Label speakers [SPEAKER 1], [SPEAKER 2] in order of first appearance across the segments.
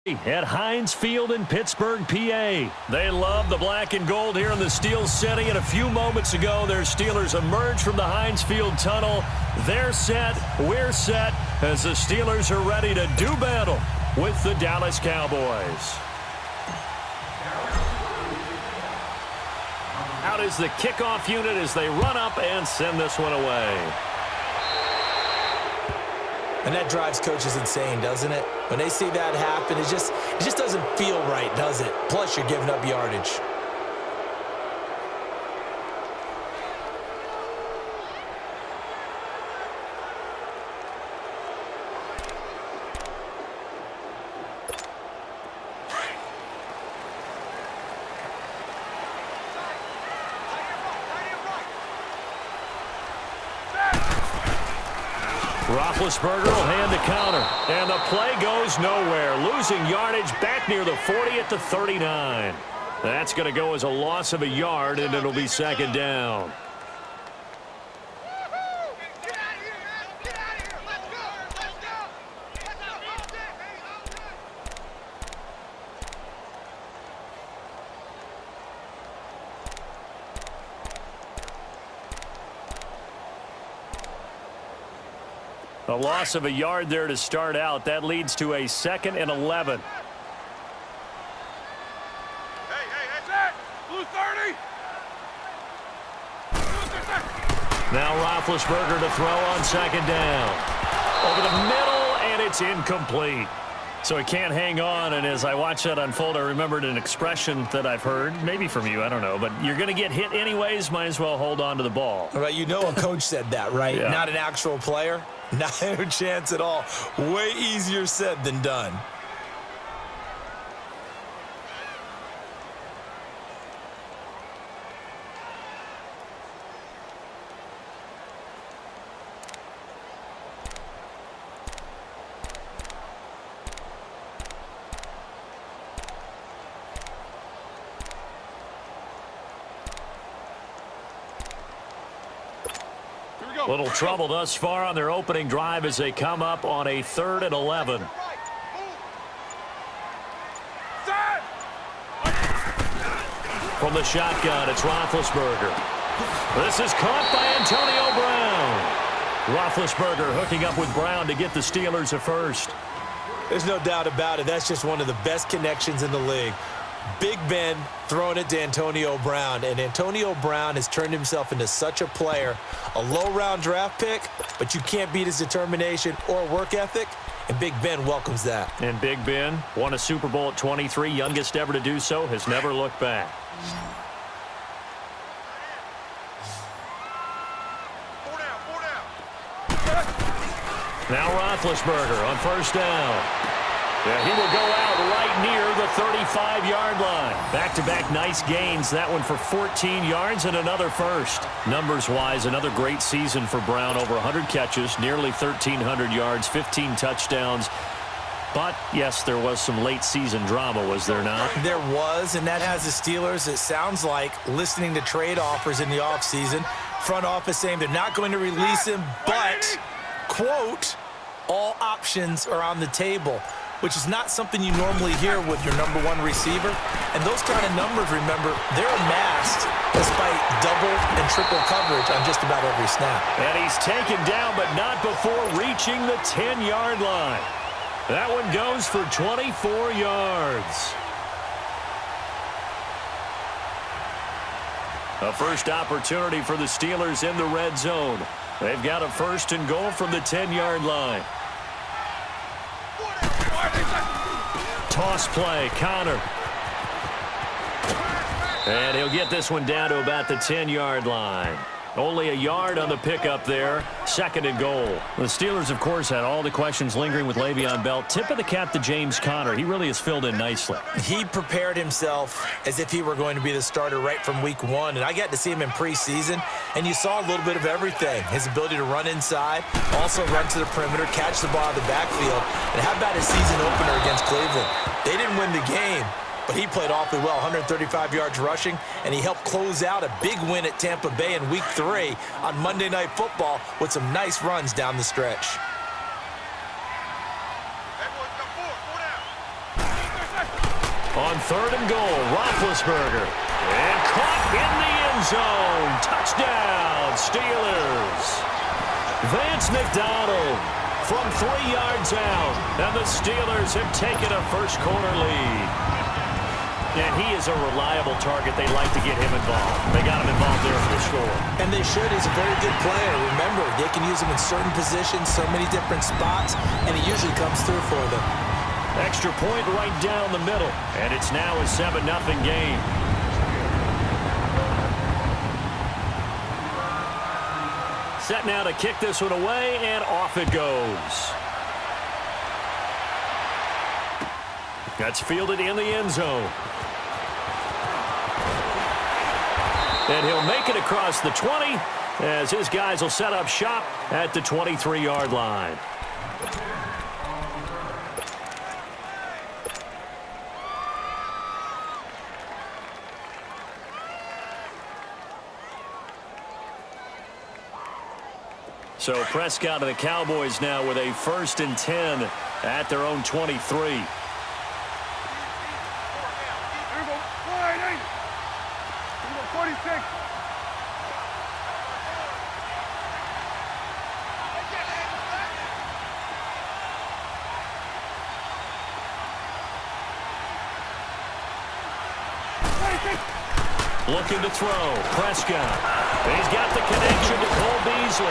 [SPEAKER 1] At Heinz Field in Pittsburgh, PA. They love the black and gold here in the Steel City, and a few moments ago, their Steelers emerged from the Heinz Field tunnel. They're set, we're set, as the Steelers are ready to do battle with the Dallas Cowboys. Out is the kickoff unit as they run up and send this one away.
[SPEAKER 2] And that drives coaches insane, doesn't it? When they see that happen, it just doesn't feel right, does it? Plus, you're giving up yardage.
[SPEAKER 1] Roethlisberger will hand the counter, and the play goes nowhere. Losing yardage back near the 40 at the 39. That's going to go as a loss of a yard, and it'll be second down. A loss of a yard there to start out. That leads to a 2nd and 11.
[SPEAKER 3] Hey, that's it! Blue 30!
[SPEAKER 1] Now Roethlisberger to throw on second down. Over the middle, and it's incomplete. So he can't hang on, and as I watch that unfold, I remembered an expression that I've heard, maybe from you, I don't know, but you're going to get hit anyways, might as well hold on to the ball.
[SPEAKER 2] All right, you know a coach said that, right?
[SPEAKER 1] Yeah.
[SPEAKER 2] Not an actual player. Not a chance at all. Way easier said than done.
[SPEAKER 1] Little trouble thus far on their opening drive as they come up on a 3rd and 11. From the shotgun, it's Roethlisberger. This is caught by Antonio Brown. Roethlisberger hooking up with Brown to get the Steelers a first.
[SPEAKER 2] There's no doubt about it. That's just one of the best connections in the league. Big Ben throwing it to Antonio Brown, and Antonio Brown has turned himself into such a player. A low-round draft pick, but you can't beat his determination or work ethic, and Big Ben welcomes that.
[SPEAKER 1] And Big Ben won a Super Bowl at 23, youngest ever to do so, has never looked back. Now Roethlisberger on first down. Yeah, he will go out right near the 35-yard line. Back-to-back nice gains. That one for 14 yards and another first. Numbers-wise, another great season for Brown. Over 100 catches, nearly 1,300 yards, 15 touchdowns. But, yes, there was some late-season drama, was there not?
[SPEAKER 2] There was, and that has the Steelers, it sounds like, listening to trade offers in the offseason. Front office saying they're not going to release him, but, quote, all options are on the table, which is not something you normally hear with your number one receiver. And those kind of numbers, remember, they're amassed despite double and triple coverage on just about every snap.
[SPEAKER 1] And he's taken down, but not before reaching the 10-yard line. That one goes for 24 yards. A first opportunity for the Steelers in the red zone. They've got a 1st and goal from the 10-yard line. Toss play, Connor. And he'll get this one down to about the 10-yard line. Only a yard on the pickup there. 2nd and goal. The Steelers, of course, had all the questions lingering with Le'Veon Bell. Tip of the cap to James Conner. He really has filled in nicely.
[SPEAKER 2] He prepared himself as if he were going to be the starter right from week 1. And I got to see him in preseason, and you saw a little bit of everything. His ability to run inside, also run to the perimeter, catch the ball out of the backfield. And how about his season opener against Cleveland? They didn't win the game, but he played awfully well, 135 yards rushing, and he helped close out a big win at Tampa Bay in Week 3 on Monday Night Football with some nice runs down the stretch.
[SPEAKER 1] On 3rd and goal, Roethlisberger. And caught in the end zone. Touchdown, Steelers. Vance McDonald from 3 yards out. And the Steelers have taken a first-quarter lead. And he is a reliable target. They like to get him involved. They got him involved there for the score.
[SPEAKER 2] And they should. He's a very good player. Remember, they can use him in certain positions, so many different spots, and he usually comes through for them.
[SPEAKER 1] Extra point right down the middle. And it's now a 7-0 game. Set now to kick this one away, and off it goes. That's fielded in the end zone. And he'll make it across the 20 as his guys will set up shop at the 23-yard line. So Prescott and the Cowboys now with a 1st and 10 at their own 23.
[SPEAKER 3] 46.
[SPEAKER 1] Looking to throw. Prescott. He's got the connection to Cole Beasley.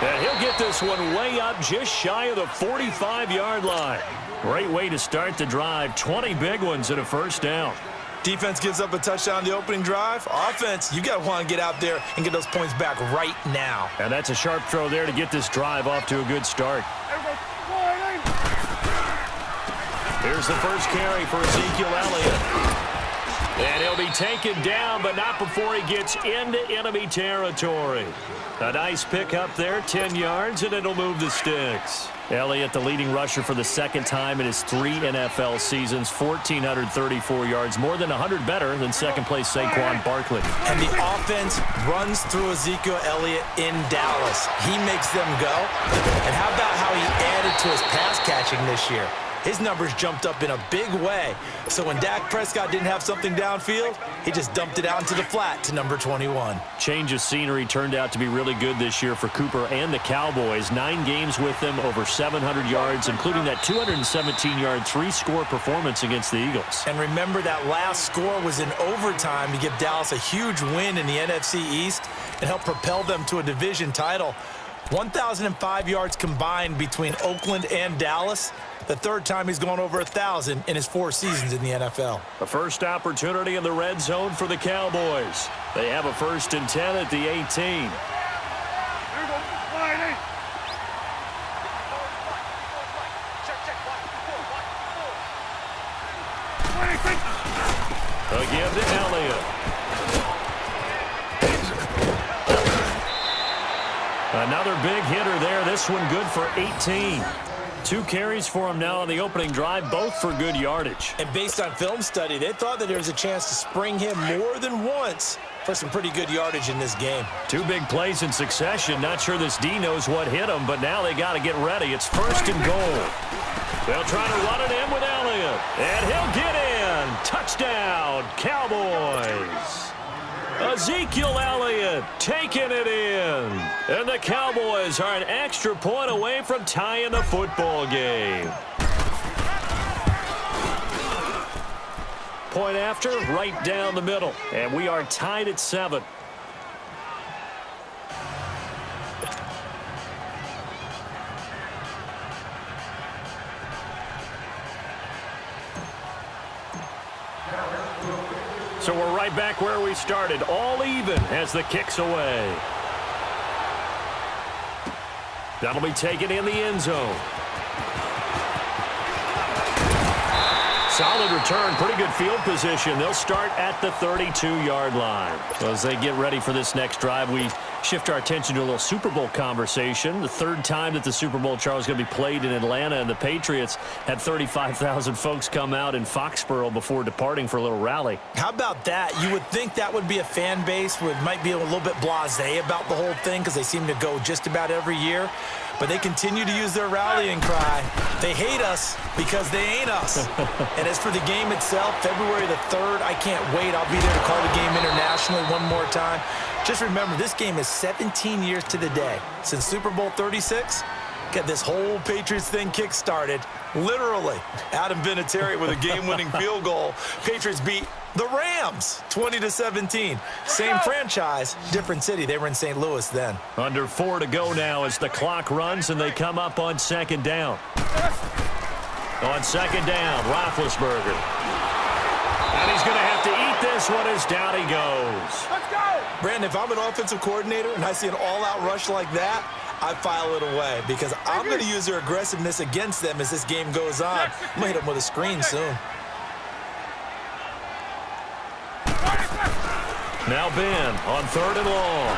[SPEAKER 1] And he'll get this one way up just shy of the 45-yard line. Great way to start the drive. 20 big ones and a first down.
[SPEAKER 2] Defense gives up a touchdown on the opening drive. Offense, you got to want to get out there and get those points back right now.
[SPEAKER 1] And that's a sharp throw there to get this drive off to a good start. Here's the first carry for Ezekiel Elliott. And he'll be taken down, but not before he gets into enemy territory. A nice pick up there, 10 yards, and it'll move the sticks. Elliott, the leading rusher for the 2nd time in his 3 NFL seasons, 1,434 yards, more than 100 better than second-place Saquon Barkley.
[SPEAKER 2] And the offense runs through Ezekiel Elliott in Dallas. He makes them go. And how about how he added to his pass catching this year? His numbers jumped up in a big way. So when Dak Prescott didn't have something downfield, he just dumped it out into the flat to number 21.
[SPEAKER 1] Change of scenery turned out to be really good this year for Cooper and the Cowboys. 9 games with them, over 700 yards, including that 217-yard 3-score performance against the Eagles.
[SPEAKER 2] And remember, that last score was in overtime to give Dallas a huge win in the NFC East and help propel them to a division title. 1,005 yards combined between Oakland and Dallas. The 3rd time he's gone over 1,000 in his 4 seasons in the NFL.
[SPEAKER 1] The first opportunity in the red zone for the Cowboys. They have a 1st and 10 at the 18. Again to Elliott. Another big hitter there. This one good for 18. 2 carries for him now on the opening drive, both for good yardage.
[SPEAKER 2] And based on film study, they thought that there was a chance to spring him more than once for some pretty good yardage in this game.
[SPEAKER 1] 2 big plays in succession. Not sure this D knows what hit him, but now they got to get ready. It's 1st and goal. They'll try to run it in with Elliott. And he'll get in. Touchdown, Cowboys. Ezekiel Elliott taking it in. And the Cowboys are an extra point away from tying the football game. Point after, right down the middle. And we are tied at 7. So we're right back where we started, all even as the kick's away. That'll be taken in the end zone. Solid return, pretty good field position. They'll start at the 32-yard line. So as they get ready for this next drive, we shift our attention to a little Super Bowl conversation. The 3rd time that the Super Bowl, Charles, is going to be played in Atlanta, and the Patriots had 35,000 folks come out in Foxborough before departing for a little rally.
[SPEAKER 2] How about that? You would think that would be a fan base who might be a little bit blasé about the whole thing because they seem to go just about every year. but they continue to use their rallying cry. They hate us because they ain't us. And as for the game itself, February the 3rd, I can't wait. I'll be there to call the game internationally one more time. Just remember, this game is 17 years to the day since Super Bowl 36. Get this whole Patriots thing kick-started. Literally, Adam Vinatieri with a game-winning field goal. Patriots beat the Rams 20-17. Same franchise, different city. They were in St. Louis then.
[SPEAKER 1] Under 4 to go now as the clock runs and they come up on second down. On second down, Roethlisberger. And he's going to have to eat this one as down he goes.
[SPEAKER 3] Let's go!
[SPEAKER 2] Brandon, if I'm an offensive coordinator and I see an all-out rush like that, I file it away because I'm going to use their aggressiveness against them as this game goes on. I'm going to hit them with a screen soon.
[SPEAKER 1] Now Ben on 3rd and long.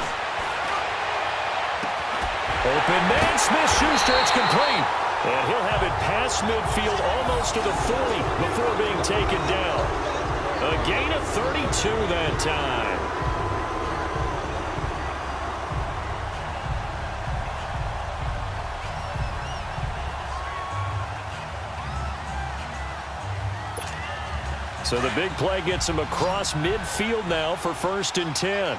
[SPEAKER 1] Open man, Smith-Schuster, it's complete. And he'll have it past midfield almost to the 40 before being taken down. A gain of 32 that time. So the big play gets him across midfield now for 1st and 10.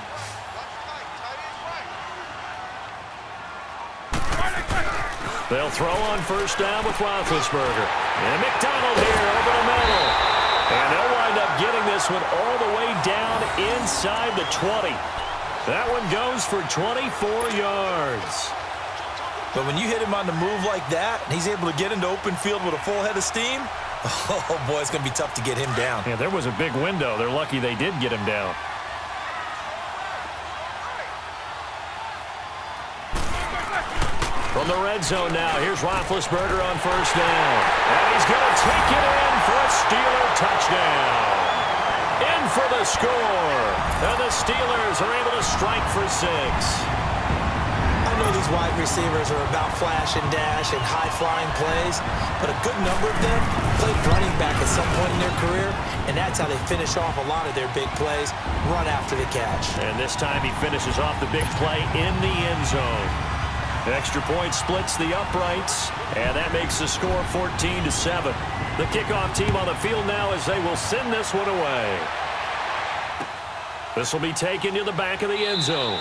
[SPEAKER 1] They'll throw on 1st down with Roethlisberger. And McDonald here over the middle. And they'll wind up getting this one all the way down inside the 20. That one goes for 24 yards.
[SPEAKER 2] But when you hit him on the move like that, and he's able to get into open field with a full head of steam, oh, boy, it's going to be tough to get him down.
[SPEAKER 1] Yeah, there was a big window. They're lucky they did get him down. From the red zone now, here's Roethlisberger on 1st down. And he's going to take it in for a Steeler touchdown. In for the score. And the Steelers are able to strike for 6.
[SPEAKER 2] I know these wide receivers are about flash and dash and high-flying plays, but a good number of them played running back at some point in their career, and that's how they finish off a lot of their big plays, run after the catch.
[SPEAKER 1] And this time he finishes off the big play in the end zone. Extra point splits the uprights, and that makes the score 14-7. The kickoff team on the field now as they will send this one away. This will be taken to the back of the end zone.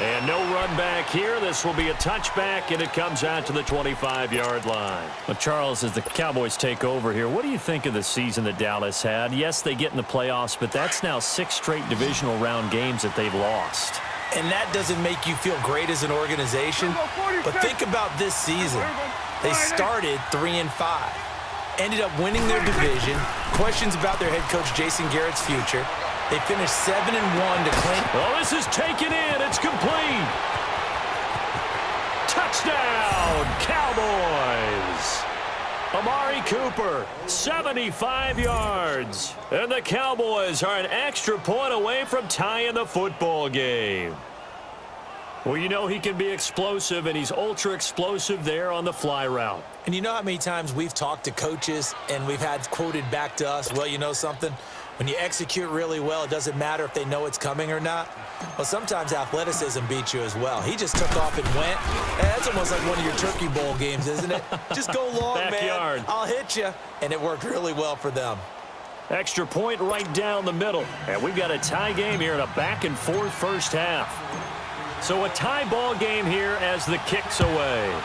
[SPEAKER 1] And no run back here. This will be a touchback, and it comes out to the 25-yard line. Well, Charles, as the Cowboys take over here, what do you think of the season that Dallas had? Yes, they get in the playoffs, but that's now 6 straight divisional round games that they've lost.
[SPEAKER 2] And that doesn't make you feel great as an organization. But think about this season. They started 3-5. Ended up winning their division. Questions about their head coach Jason Garrett's future. They finished 7-1 to claim.
[SPEAKER 1] Oh, this is taken in. It's complete. Touchdown, Cowboys. Amari Cooper, 75 yards. And the Cowboys are an extra point away from tying the football game. Well, you know he can be explosive, and he's ultra-explosive there on the fly route.
[SPEAKER 2] And you know how many times we've talked to coaches and we've had quoted back to us, well, you know something? When you execute really well, it doesn't matter if they know it's coming or not. Well, sometimes athleticism beats you as well. He just took off and went. And that's almost like one of your Turkey Bowl games, isn't it? Just go long,
[SPEAKER 1] Backyard.
[SPEAKER 2] man. I'll hit you. And it worked really well for them.
[SPEAKER 1] Extra point right down the middle. And we've got a tie game here in a back-and-forth first half. So a tie ball game here as the kick's away.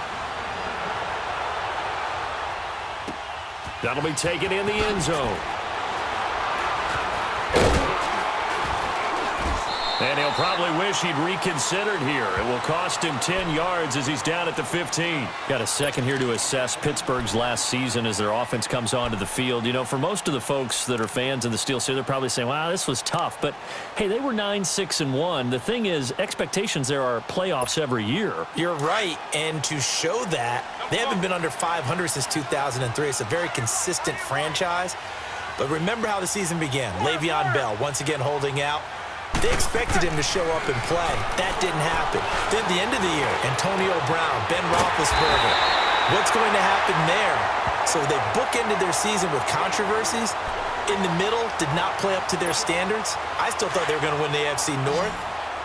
[SPEAKER 1] That'll be taken in the end zone. And he'll probably wish he'd reconsidered here. It will cost him 10 yards as he's down at the 15. Got a second here to assess Pittsburgh's last season as their offense comes onto the field. You know, for most of the folks that are fans in the Steel City, they're probably saying, wow, this was tough. But, hey, they were 9-6-1. The thing is, expectations there are playoffs every year.
[SPEAKER 2] You're right. And to show that, they haven't been under 500 since 2003. It's a very consistent franchise. But remember how the season began. Le'Veon Bell once again holding out. They expected him to show up and play. That didn't happen. Then at the end of the year, Antonio Brown, Ben Roethlisberger. What's going to happen there? So they bookended their season with controversies. In the middle, did not play up to their standards. I still thought they were going to win the AFC North.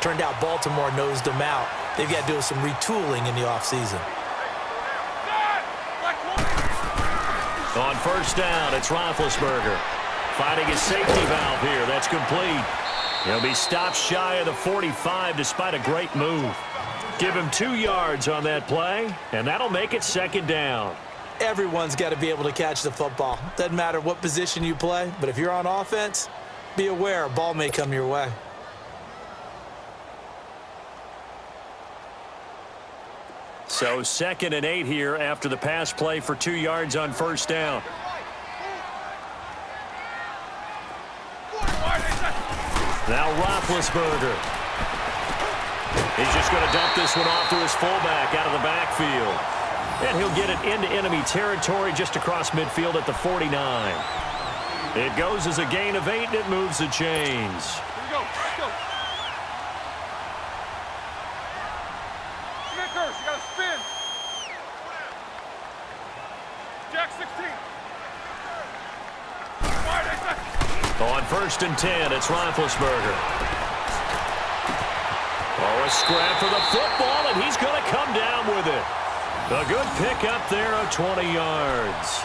[SPEAKER 2] Turned out Baltimore nosed them out. they've got to do some retooling in the offseason.
[SPEAKER 1] On first down, it's Roethlisberger. Finding his safety valve here. That's complete. He'll be stopped shy of the 45 despite a great move. Give him 2 yards on that play, and that'll make it second down.
[SPEAKER 2] Everyone's got to be able to catch the football. Doesn't matter what position you play, but if you're on offense, be aware a ball may come your way.
[SPEAKER 1] So 2nd and 8 here after the pass play for 2 yards on first down. Now Roethlisberger. He's just going to dump this one off to his fullback out of the backfield. And he'll get it into enemy territory just across midfield at the 49. It goes as a gain of 8, and it moves the chains.
[SPEAKER 3] Here we go. Let's go. Snickers, you got to spin. Jack 16.
[SPEAKER 1] On 1st and 10, it's Roethlisberger. Oh, a scrap for the football, and he's going to come down with it. A good pick up there of 20 yards.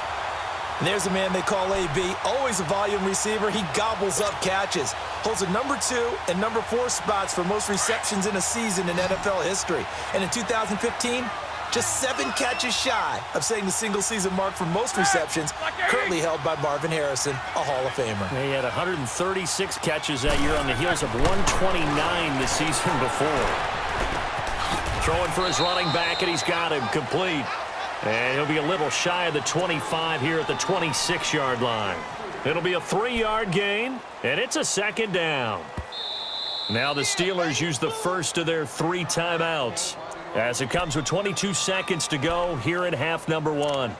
[SPEAKER 2] And there's a man they call AB, always a volume receiver. He gobbles up catches. Holds a number 2 and number 4 spots for most receptions in a season in NFL history. And in 2015, just 7 catches shy of setting the single-season mark for most receptions, currently held by Marvin Harrison, a Hall of Famer.
[SPEAKER 1] He had 136 catches that year on the heels of 129 the season before. Throwing for his running back, and he's got him complete. And he'll be a little shy of the 25 here at the 26-yard line. It'll be a 3-yard gain, and it's a second down. Now the Steelers use the first of their 3 timeouts, as it comes with 22 seconds to go here in half number 1.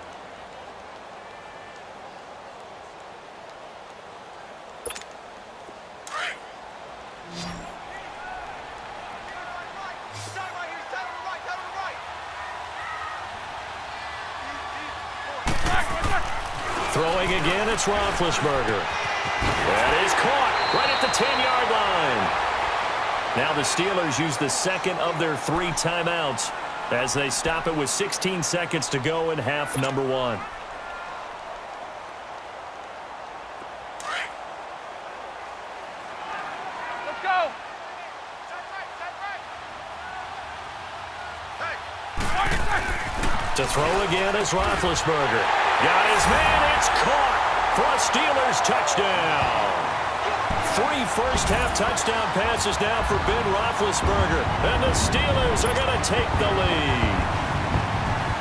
[SPEAKER 1] Throwing again, it's Roethlisberger. That is caught right at the 10-yard line. Now the Steelers use the second of their 3 timeouts as they stop it with 16 seconds to go in half number 1.
[SPEAKER 3] Let's go.
[SPEAKER 1] To throw again is Roethlisberger. Got his man, it's caught for a Steelers touchdown. 3 first-half touchdown passes now for Ben Roethlisberger, and the Steelers are going to take the lead.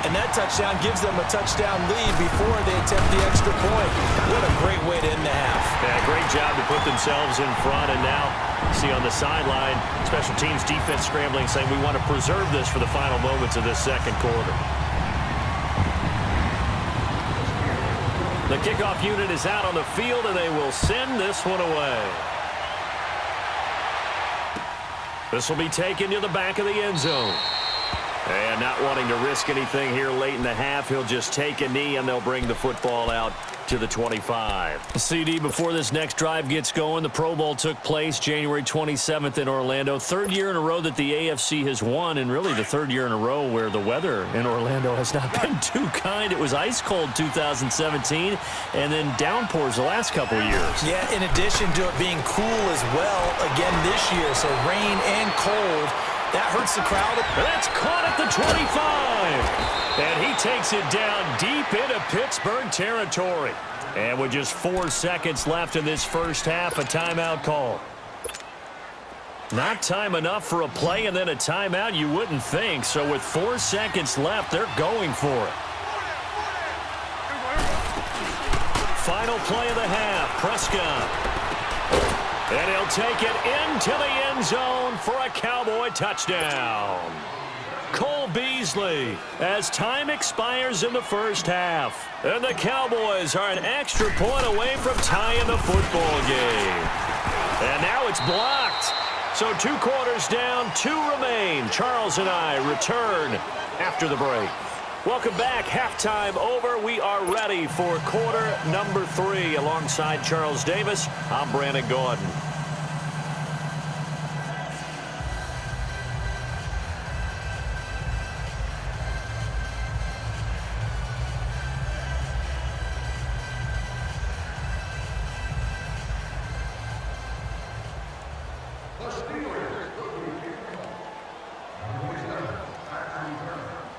[SPEAKER 2] And that touchdown gives them a touchdown lead before they attempt the extra point. What a great way to end the half.
[SPEAKER 1] Yeah, great job to put themselves in front, and now see on the sideline, special teams defense scrambling, saying we want to preserve this for the final moments of this second quarter. The kickoff unit is out on the field, and they will send this one away. This will be taken to the back of the end zone. And not wanting to risk anything here late in the half, he'll just take a knee, and they'll bring the football out to the 25. CD, before this next drive gets going, the Pro Bowl took place January 27th in Orlando. 3rd year in a row that the AFC has won, and really the 3rd year in a row where the weather in Orlando has not been too kind. It was ice cold 2017, and then downpours the last couple of years.
[SPEAKER 2] Yeah, in addition to it being cool as well again this year, so rain and cold. That hurts the crowd.
[SPEAKER 1] That's caught at the 25. And he takes it down deep into Pittsburgh territory. And with just 4 seconds left in this first half, a timeout call. Not time enough for a play and then a timeout, you wouldn't think. So with 4 seconds left, they're going for it. Final play of the half, Prescott. And he'll take it into the end zone for a Cowboy touchdown. Cole Beasley, as time expires in the first half. And the Cowboys are an extra point away from tying the football game. And now it's blocked. So 2 quarters down, 2 remain. Charles and I return after the break. Welcome back. Halftime over. We are ready for quarter number 3. Alongside Charles Davis, I'm Brandon Gordon.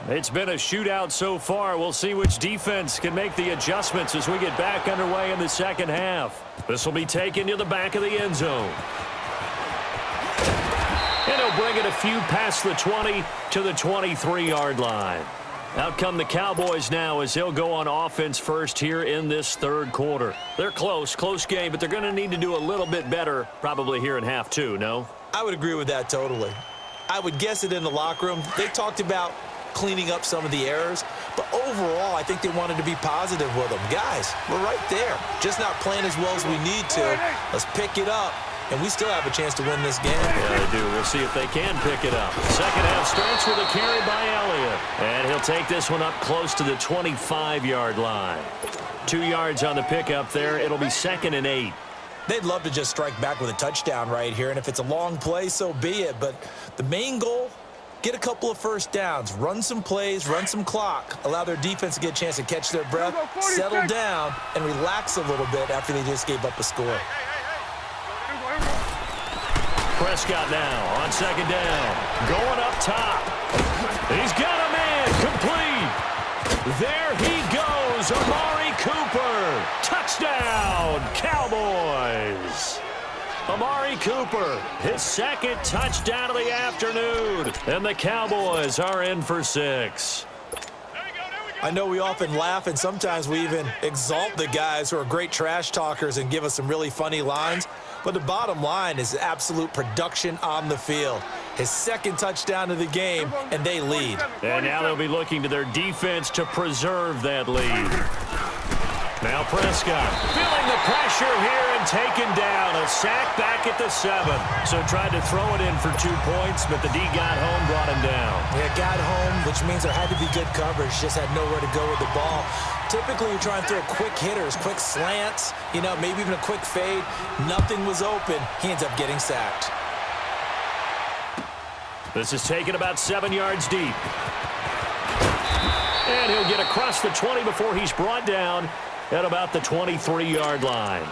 [SPEAKER 1] It's been a shootout so far. We'll see which defense can make the adjustments as we get back underway in the second half. This will be taken to the back of the end zone. And he'll bring it a few past the 20 to the 23-yard line. Out come the Cowboys now as they'll go on offense first here in this third quarter. They're close game, but they're going to need to do a little bit better probably here in half two, no?
[SPEAKER 2] I would agree with that totally. I would guess it in the locker room. They talked about cleaning up some of the errors, but overall, I think they wanted to be positive with them. Guys, we're right there. Just not playing as well as we need to. Let's pick it up, and we still have a chance to win this game.
[SPEAKER 1] Yeah, they do. We'll see if they can pick it up. Second half starts with a carry by Elliott, and he'll take this one up close to the 25-yard line. 2 yards on the pickup there. It'll be 2nd and 8.
[SPEAKER 2] They'd love to just strike back with a touchdown right here, and if it's a long play, so be it. But the main goal, get a couple of first downs, run some plays, run some clock, allow their defense to get a chance to catch their breath, settle down, and relax a little bit after they just gave up a score.
[SPEAKER 1] Prescott now on 2nd down, going up top. He's got a man, complete. There he goes, Amari Cooper. Touchdown, Cowboys. Amari Cooper, his 2nd touchdown of the afternoon. And the Cowboys are in for 6.
[SPEAKER 2] I know we often laugh, and sometimes we even exalt the guys who are great trash talkers and give us some really funny lines. But the bottom line is absolute production on the field. His 2nd touchdown of the game, and they lead.
[SPEAKER 1] And now they'll be looking to their defense to preserve that lead. Now Prescott feeling the pressure here and taken down. A sack back at the 7. So tried to throw it in for 2 points, but the D got home, brought him down.
[SPEAKER 2] Yeah, got home, which means there had to be good coverage. Just had nowhere to go with the ball. Typically, you're trying to throw quick hitters, quick slants, maybe even a quick fade. Nothing was open. He ends up getting sacked.
[SPEAKER 1] This is taken about 7 yards deep. And he'll get across the 20 before he's brought down at about the 23-yard line.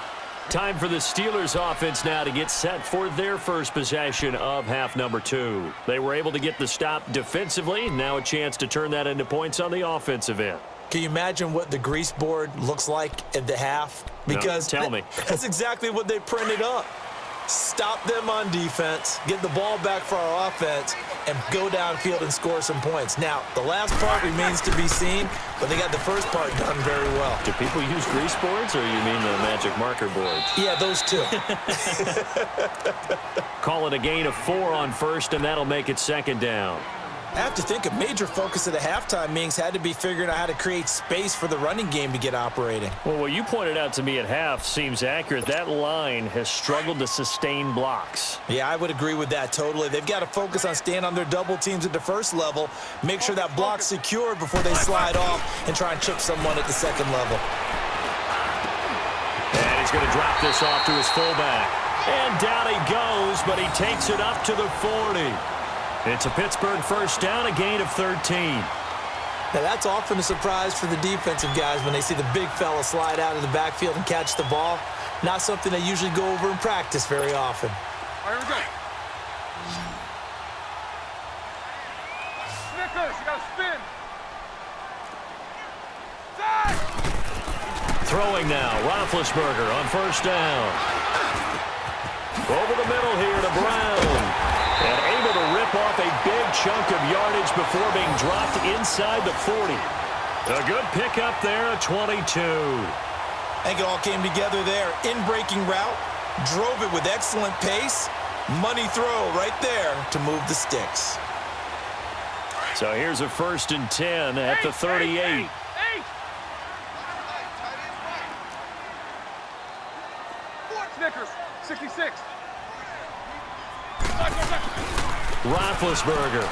[SPEAKER 1] Time for the Steelers offense now to get set for their first possession of half number 2. They were able to get the stop defensively. Now a chance to turn that into points on the offensive end.
[SPEAKER 2] Can you imagine what the grease board looks like at the half? Because
[SPEAKER 1] no, tell me.
[SPEAKER 2] That's exactly what they printed up. Stop them on defense, get the ball back for our offense, and go downfield and score some points. Now, the last part remains to be seen, but they got the first part done very well.
[SPEAKER 1] Do people use grease boards, or you mean the magic marker boards?
[SPEAKER 2] Yeah, those two.
[SPEAKER 1] Call it a gain of 4 on first, and that'll make it 2nd down.
[SPEAKER 2] I have to think a major focus of the halftime meetings had to be figuring out how to create space for the running game to get operating.
[SPEAKER 1] Well, what you pointed out to me at half seems accurate. That line has struggled to sustain blocks.
[SPEAKER 2] Yeah, I would agree with that totally. They've got to focus on staying on their double teams at the first level, make sure that block's secured before they slide off and try and chip someone at the 2nd level.
[SPEAKER 1] And he's going to drop this off to his fullback. And down he goes, but he takes it up to the 40. It's a Pittsburgh first down, a gain of 13.
[SPEAKER 2] Now, that's often a surprise for the defensive guys when they see the big fella slide out of the backfield and catch the ball. Not something they usually go over in practice very often.
[SPEAKER 3] All right, here we go. Snickers, you got to spin. Side.
[SPEAKER 1] Throwing now, Roethlisberger on first down. Over the middle here to Brown. And able to rip off a big chunk of yardage before being dropped inside the 40. A good pickup there, a 22.
[SPEAKER 2] I think it all came together there. In-breaking route, drove it with excellent pace. Money throw right there to move the sticks.
[SPEAKER 1] So here's a 1st and 10 at the 38.
[SPEAKER 3] Eight. Snickers, 66.
[SPEAKER 1] Roethlisberger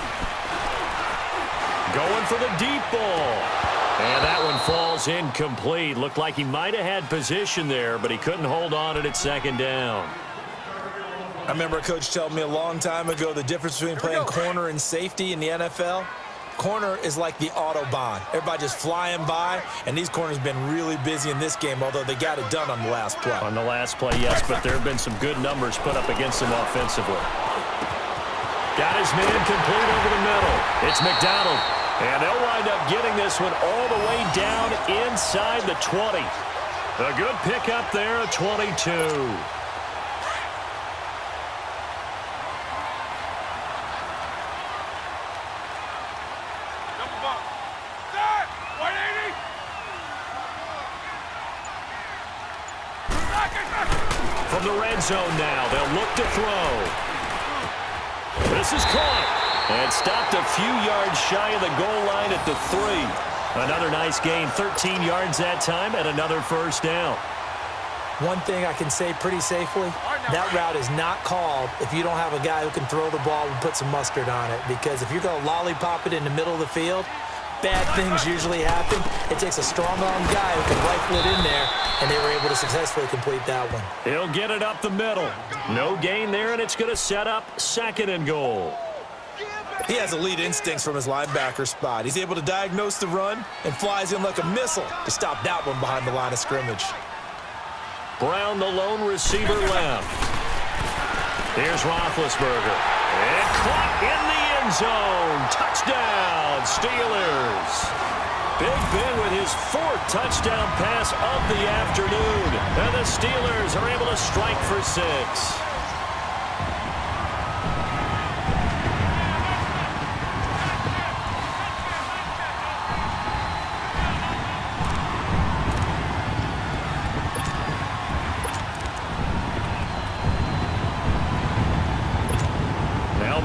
[SPEAKER 1] going for the deep ball. And that one falls incomplete. Looked like he might have had position there, but he couldn't hold on it at 2nd down.
[SPEAKER 2] I remember a coach telling me a long time ago the difference between playing corner and safety in the NFL. Corner is like the Autobahn. Everybody just flying by, and these corners been really busy in this game, although they got it done on the last play.
[SPEAKER 1] On the last play, yes, but there have been some good numbers put up against them offensively. Got his man complete over the middle. It's McDonald. And they'll wind up getting this one all the way down inside the 20. A good pickup there at 22.
[SPEAKER 3] Double bump. Set. 180.
[SPEAKER 1] From the red zone now, they'll look to throw. This is caught. And stopped a few yards shy of the goal line at the 3. Another nice gain, 13 yards that time, and another first down.
[SPEAKER 2] One thing I can say pretty safely, that route is not called if you don't have a guy who can throw the ball and put some mustard on it. Because if you're going to lollipop it in the middle of the field, bad things usually happen. It takes a strong-armed guy who can rifle it in there, and they were able to successfully complete that one.
[SPEAKER 1] He'll get it up the middle. No gain there, and it's going to set up 2nd and goal.
[SPEAKER 2] He has elite instincts from his linebacker spot. He's able to diagnose the run and flies in like a missile to stop that one behind the line of scrimmage.
[SPEAKER 1] Brown, the lone receiver, left. Here's Roethlisberger. And caught in the end zone. Touchdown, Steelers. Big Ben with his 4th touchdown pass of the afternoon. And the Steelers are able to strike for 6.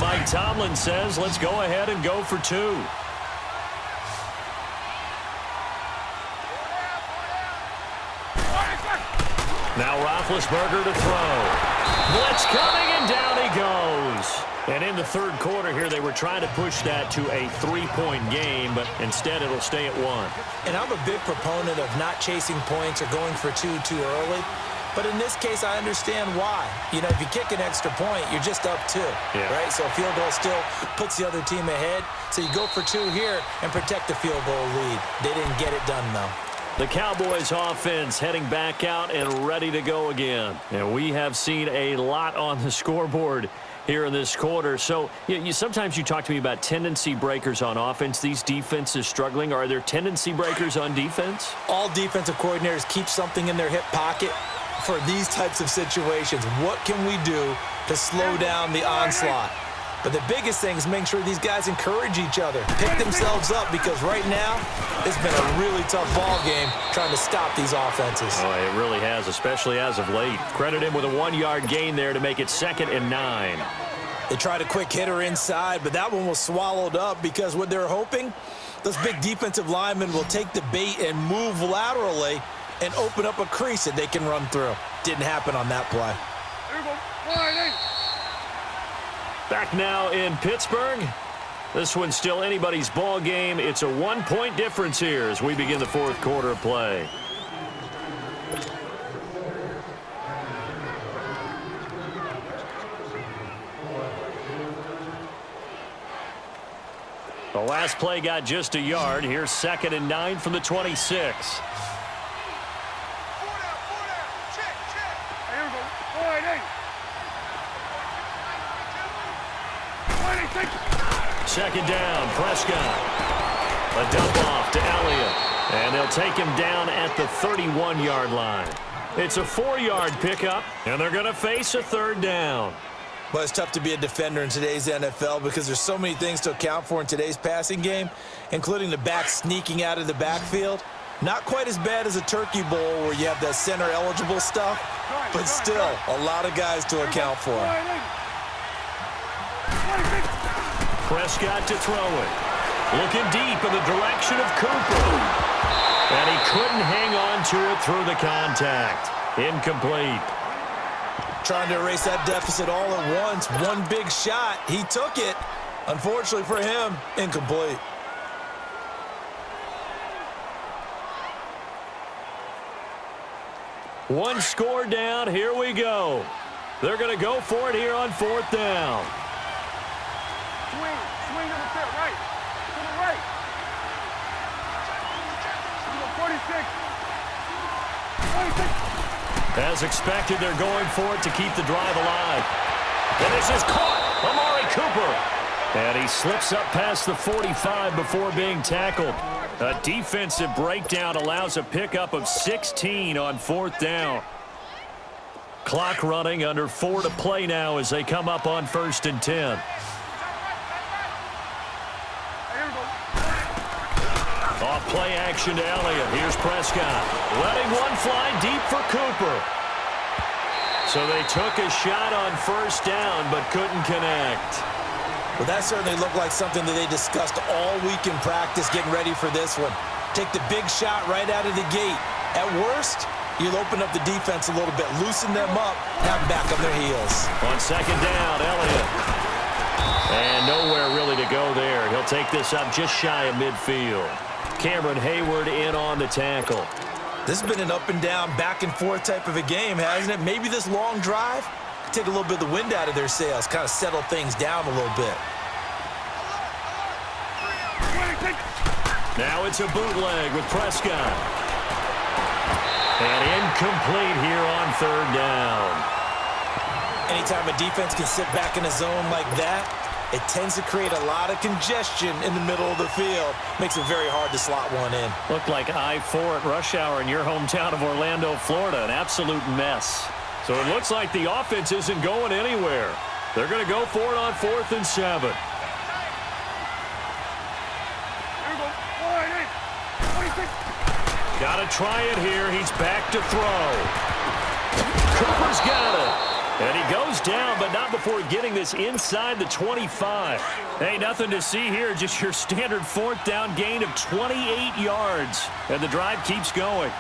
[SPEAKER 1] Mike Tomlin says, let's go ahead and go for 2. Now Roethlisberger to throw. Blitz coming, and down he goes. And in the 3rd quarter here, they were trying to push that to a 3-point game, but instead it'll stay at 1.
[SPEAKER 2] And I'm a big proponent of not chasing points or going for 2 too early. But in this case, I understand why. You know, if you kick an extra point, you're just up 2, right? So a field goal still puts the other team ahead. So you go for 2 here and protect the field goal lead. They didn't get it done, though.
[SPEAKER 1] The Cowboys offense heading back out and ready to go again. And we have seen a lot on the scoreboard here in this quarter. So sometimes you talk to me about tendency breakers on offense. These defenses struggling. Are there tendency breakers on defense?
[SPEAKER 2] All defensive coordinators keep something in their hip pocket for these types of situations. What can we do to slow down the onslaught? But the biggest thing is making sure these guys encourage each other, pick themselves up, because right now it's been a really tough ball game trying to stop these offenses.
[SPEAKER 1] Oh, it really has, especially as of late. Credit him with a 1-yard gain there to make it 2nd and 9.
[SPEAKER 2] They tried a quick hitter inside, but that one was swallowed up because what they're hoping, those big defensive linemen will take the bait and move laterally and open up a crease that they can run through. Didn't happen on that play.
[SPEAKER 1] Back now in Pittsburgh. This one's still anybody's ball game. It's a 1-point difference here as we begin the 4th quarter of play. The last play got just a yard. Here's 2nd and 9 from the 26. Second down, Prescott. A dump off to Elliott. And they'll take him down at the 31-yard line. It's a 4-yard pickup, and they're going to face a 3rd down.
[SPEAKER 2] Well, it's tough to be a defender in today's NFL because there's so many things to account for in today's passing game, including the back sneaking out of the backfield. Not quite as bad as a turkey bowl where you have that center-eligible stuff, but still a lot of guys to account for.
[SPEAKER 1] Prescott to throw it. Looking deep in the direction of Cooper. And he couldn't hang on to it through the contact. Incomplete.
[SPEAKER 2] Trying to erase that deficit all at once. One big shot. He took it. Unfortunately for him, incomplete.
[SPEAKER 1] One score down. Here we go. They're going to go for it here on 4th down.
[SPEAKER 3] Swing to the right. To the right.
[SPEAKER 1] As expected, they're going for it to keep the drive alive. And this is caught. Amari Cooper. And he slips up past the 45 before being tackled. A defensive breakdown allows a pickup of 16 on 4th down. Clock running, under 4 to play now as they come up on 1st and 10. Off play action to Elliott. Here's Prescott. Letting one fly deep for Cooper. So they took a shot on 1st down but couldn't connect.
[SPEAKER 2] Well, that certainly looked like something that they discussed all week in practice getting ready for this one. Take the big shot right out of the gate. At worst, you'll open up the defense a little bit, loosen them up, have them back on their heels.
[SPEAKER 1] On 2nd down, Elliott. And nowhere really to go there. He'll take this up just shy of midfield. Cameron Hayward in on the tackle.
[SPEAKER 2] This has been an up and down, back and forth type of a game, hasn't it? Maybe this long drive take a little bit of the wind out of their sails, kind of settle things down a little bit.
[SPEAKER 1] Now it's a bootleg with Prescott. And incomplete here on 3rd down.
[SPEAKER 2] Anytime a defense can sit back in a zone like that, it tends to create a lot of congestion in the middle of the field. Makes it very hard to slot one in.
[SPEAKER 1] Looked like I-4 at rush hour in your hometown of Orlando, Florida. An absolute mess. So it looks like the offense isn't going anywhere. They're going to go for it on 4th and 7. Got to try it here. He's back to throw. Cooper's got it. And he goes down, but not before getting this inside the 25. Hey, nothing to see here. Just your standard 4th down gain of 28 yards. And the drive keeps going.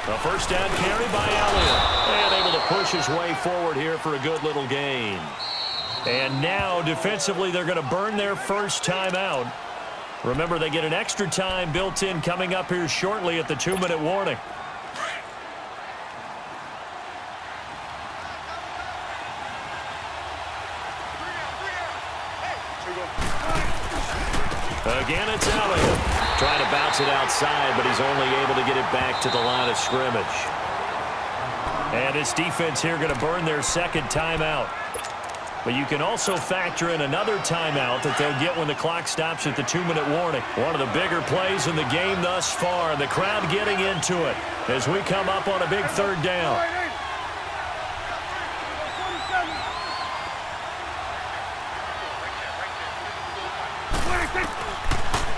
[SPEAKER 1] A 1st down carry by Elliott. And able to push his way forward here for a good little gain. And now, defensively, they're going to burn their first timeout. Remember, they get an extra time built in coming up here shortly at the 2-minute warning. Again, it's Elliott. Trying to bounce it outside, but he's only able to get it back to the line of scrimmage. And this defense here going to burn their 2nd timeout. But you can also factor in another timeout that they'll get when the clock stops at the 2-minute warning. One of the bigger plays in the game thus far. The crowd getting into it as we come up on a big 3rd down.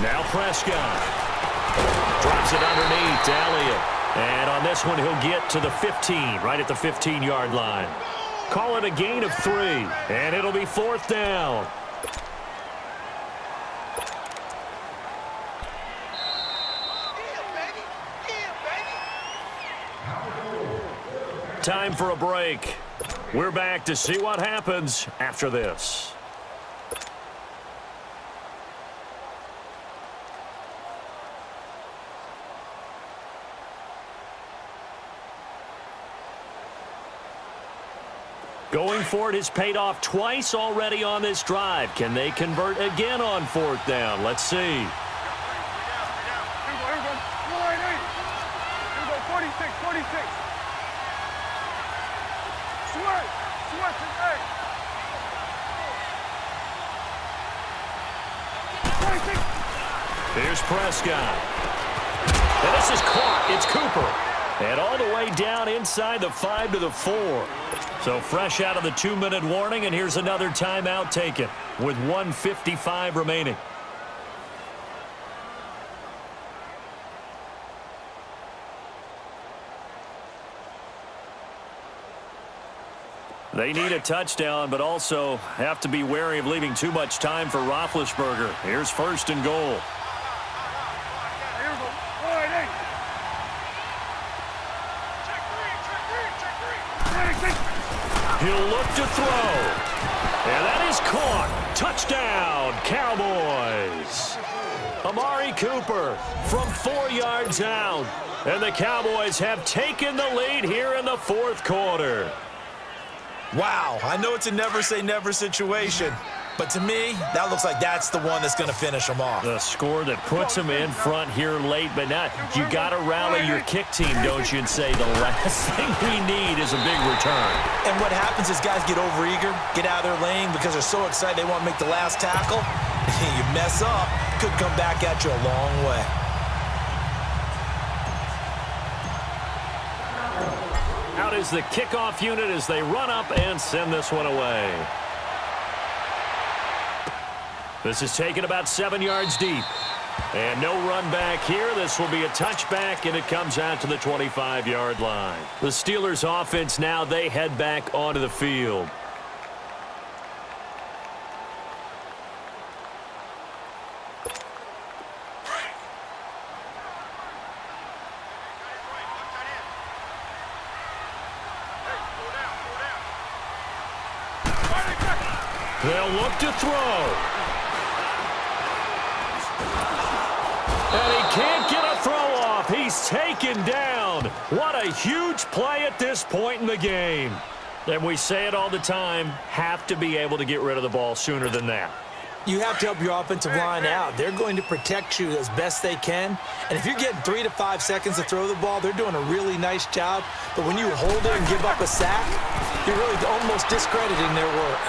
[SPEAKER 1] Now Prescott drops it underneath to Elliott. And on this one, he'll get to the 15, right at the 15-yard line. Call it a gain of 3, and it'll be 4th down. Time for a break. We're back to see what happens after this. Going for it has paid off twice already on this drive. Can they convert again on 4th down? Let's see. Here's Prescott. And this is caught. It's Cooper. And all the way down inside the 5 to the 4. So fresh out of the 2-minute warning, and here's another timeout taken with 1:55 remaining. They need a touchdown, but also have to be wary of leaving too much time for Roethlisberger. Here's 1st and goal. He'll look to throw. And that is caught. Touchdown, Cowboys. Amari Cooper from 4 yards out. And the Cowboys have taken the lead here in the 4th quarter.
[SPEAKER 2] Wow, I know it's a never say never situation, But to me, that looks like that's the one that's going to finish them off.
[SPEAKER 1] The score that puts them in front here late, but not. You got to rally your kick team, don't you, and say the last thing we need is a big return.
[SPEAKER 2] And what happens is guys get overeager, get out of their lane because they're so excited they want to make the last tackle. You mess up, could come back at you a long way.
[SPEAKER 1] Out is the kickoff unit as they run up and send this one away. This is taken about 7 yards deep. And no run back here. This will be a touchback, and it comes out to the 25-yard line. The Steelers' offense now, they head back onto the field. They'll look to throw. And he can't get a throw off. He's taken down. What a huge play at this point in the game. And we say it all the time, have to be able to get rid of the ball sooner than that.
[SPEAKER 2] You have to help your offensive line out. They're going to protect you as best they can. And if you're getting 3 to 5 seconds to throw the ball, they're doing a really nice job. But when you hold it and give up a sack, you're really almost discrediting their work.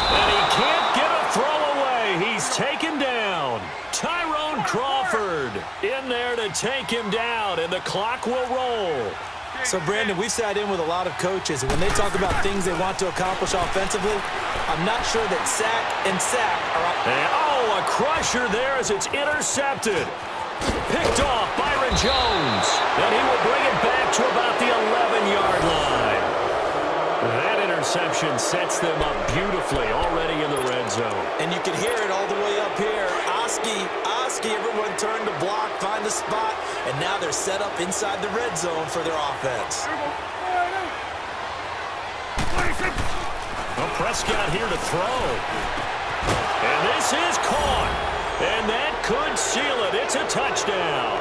[SPEAKER 1] And he can't get a throw away. He's taken down. Tyrone Crawford in there to take him down, and the clock will roll.
[SPEAKER 2] So, Brandon, we've sat in with a lot of coaches, and when they talk about things they want to accomplish offensively, I'm not sure that sack and sack are up.
[SPEAKER 1] And, a crusher there as it's intercepted. Picked off Byron Jones, and he will bring it back to about the 11-yard line. That interception sets them up beautifully already in the red zone.
[SPEAKER 2] And you can hear it all the way up here. Oski, everyone turned to block, find the spot, and now they're set up inside the red zone for their offense.
[SPEAKER 1] Well, Prescott here to throw. And this is caught. And that could seal it. It's a touchdown.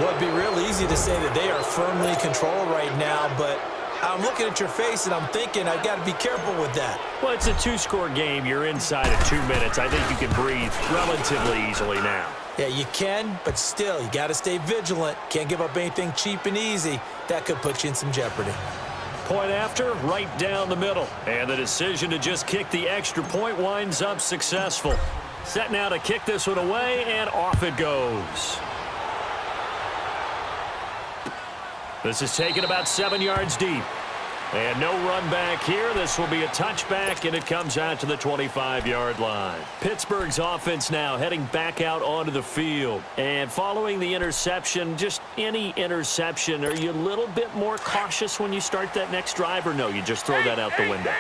[SPEAKER 2] Well, it'd be real easy to say that they are firmly in control right now, but I'm looking at your face and I'm thinking I've got to be careful with that.
[SPEAKER 1] Well, it's a 2-score game. You're inside of 2 minutes. I think you can breathe relatively easily now.
[SPEAKER 2] Yeah, you can, but still, you got to stay vigilant. Can't give up anything cheap and easy. That could put you in some jeopardy.
[SPEAKER 1] Point after, right down the middle. And the decision to just kick the extra point winds up successful. Set now to kick this one away, and off it goes. This is taken about 7 yards deep. And no run back here. This will be a touchback, and it comes out to the 25-yard line. Pittsburgh's offense now heading back out onto the field. And following the interception, just any interception, are you a little bit more cautious when you start that next drive, or no, you just throw that out the window?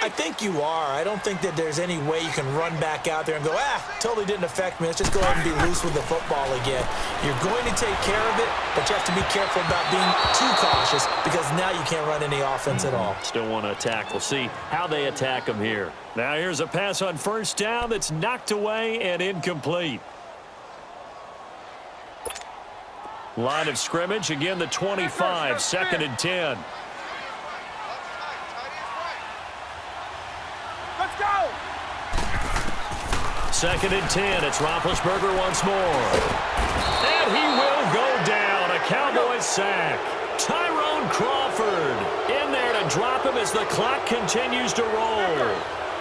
[SPEAKER 2] I think you are. I don't think that there's any way you can run back out there and go, totally didn't affect me. Let's just go ahead and be loose with the football again. You're going to take care of it, but you have to be careful about being too cautious because now you can't run any offense at all.
[SPEAKER 1] Still want to attack. We'll see how they attack them here. Now here's a pass on first down that's knocked away and incomplete. Line of scrimmage, again the 25, 2nd and 10.
[SPEAKER 3] Let's go!
[SPEAKER 1] 2nd and 10. It's Roethlisberger once more. And he will go down. A Cowboys sack. Tyrone Crawford in there to drop him as the clock continues to roll.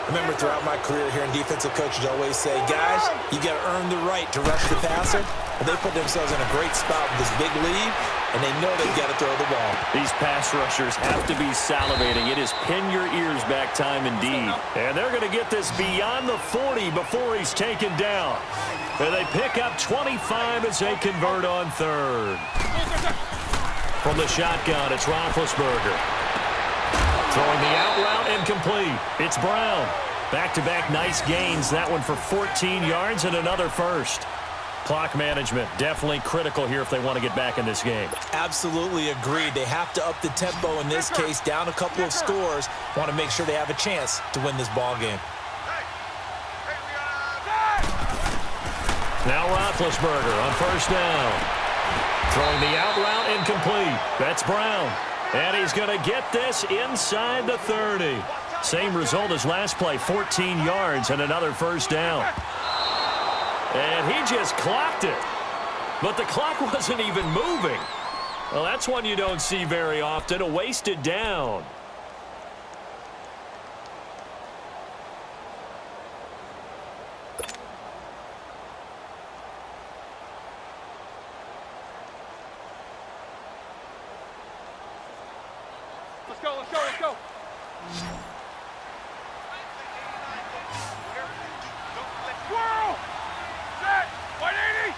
[SPEAKER 2] Remember, throughout my career here in defensive coaches always say, guys, you got to earn the right to rush the passer. And they put themselves in a great spot with this big lead, and they know they've got to throw the ball.
[SPEAKER 1] These pass rushers have to be salivating. It is pin your ears back time indeed. And they're going to get this beyond the 40 before he's taken down. And they pick up 25 as they convert on third. From the shotgun, it's Roethlisberger. Throwing the out route incomplete. It's Brown. Back-to-back nice gains. That one for 14 yards and another first. Clock management definitely critical here if they want to get back in this game.
[SPEAKER 2] Absolutely agreed. They have to up the tempo in this case, down a couple of scores. Want to make sure they have a chance to win this ball game.
[SPEAKER 1] Now Roethlisberger on first down. Throwing the out route incomplete. That's Brown. And he's going to get this inside the 30. Same result as last play, 14 yards and another first down. And he just clocked it. But the clock wasn't even moving. Well, that's one you don't see very often, a wasted down.
[SPEAKER 3] Let's go, let's go, let's go. Swirl! Set! 180!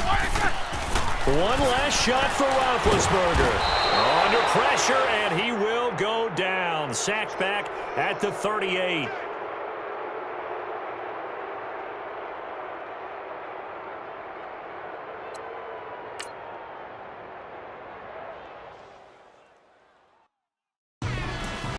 [SPEAKER 3] 180!
[SPEAKER 1] One last shot for Roethlisberger. Under pressure, and he will go down. Sacked back at the 38.